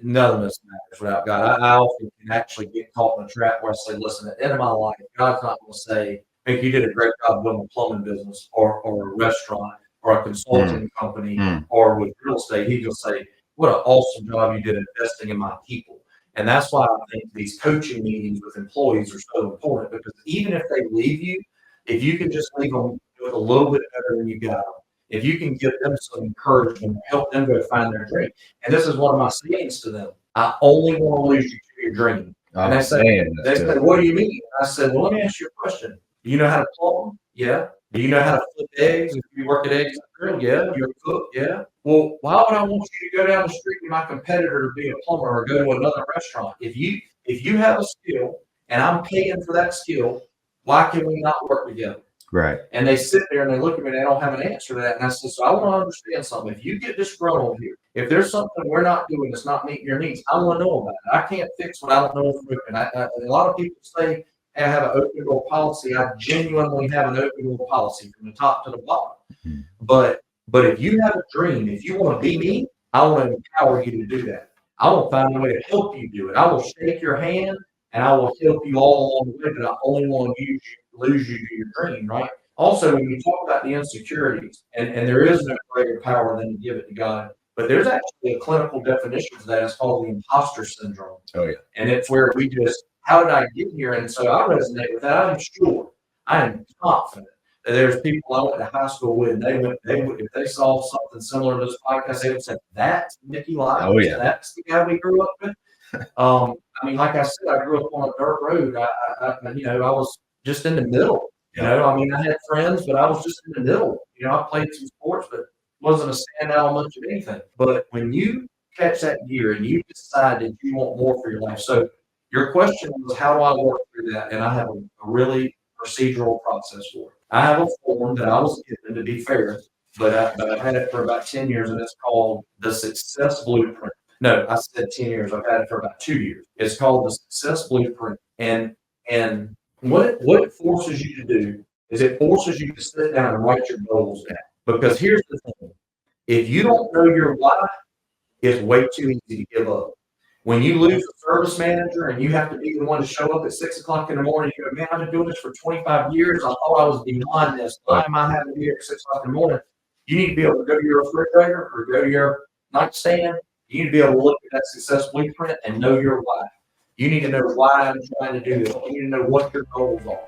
none of this matters without God. I often can actually get caught in a trap where I say, listen, at the end of my life, God's not going to say, hey, you did a great job building a plumbing business or a restaurant or a consulting company or with real estate. He'll say, what an awesome job you did investing in my people. And that's why I think these coaching meetings with employees are so important, because even if they leave you, if you can just leave them with a little bit better than you got them, if you can give them some encouragement, help them go find their dream. And this is one of my sayings to them. I only want to lose you to your dream. And they say, what do you mean? I said, well, let me ask you a question. Do you know how to plumb? Yeah. Do you know how to flip eggs? If you work at eggs grill, yeah. You're a cook, yeah. Well, why would I want you to go down the street with my competitor to be a plumber or go to another restaurant? If you have a skill and I'm paying for that skill, why can we not work together? Right. And they sit there and they look at me and they don't have an answer to that. And I said, so I want to understand something. If you get disgruntled here, if there's something we're not doing that's not meeting your needs, I want to know about it. I can't fix what I don't know. And a lot of people say, hey, I have an open door policy. I genuinely have an open door policy from the top to the bottom. Mm-hmm. But if you have a dream, if you want to be me, I want to empower you to do that. I will find a way to help you do it. I will shake your hand and I will help you all along the way, but I only want to lose you to your dream, right? Also, when you talk about the insecurities, and there is no greater power than to give it to God, but there's actually a clinical definition of that. It's called the imposter syndrome. Oh, yeah. And it's where we just, how did I get here? And so I resonate with that. I'm sure, I am confident that there's people I went to high school with, and they would, if they saw something similar to this podcast, they would say, that's Mickey Lyons. Oh, yeah. That's the guy we grew up with. I mean, like I said, I grew up on a dirt road. I was just in the middle. You know, I mean, I had friends, but I was just in the middle. You know, I played some sports, but wasn't a standout much of anything. But when you catch that gear and you decide that you want more for your life, so your question was, how do I work through that? And I have a really procedural process for it. I have a form that I was given, to be fair, but I've had it for about 10 years, and it's called the Success Blueprint. No, I said 10 years. I've had it for about 2 years. It's called the Success Blueprint. And what it forces you to do is it forces you to sit down and write your goals down. Because here's the thing. If you don't know your why, it's way too easy to give up. When you lose a service manager and you have to be the one to show up at 6 o'clock in the morning, you go, man, I've been doing this for 25 years. I thought I was beyond this. Why am I having to be here at 6 o'clock in the morning? You need to be able to go to your refrigerator or go to your nightstand. You need to be able to look at that Success Blueprint and know your why. You need to know why I'm trying to do this. You need to know what your goals are.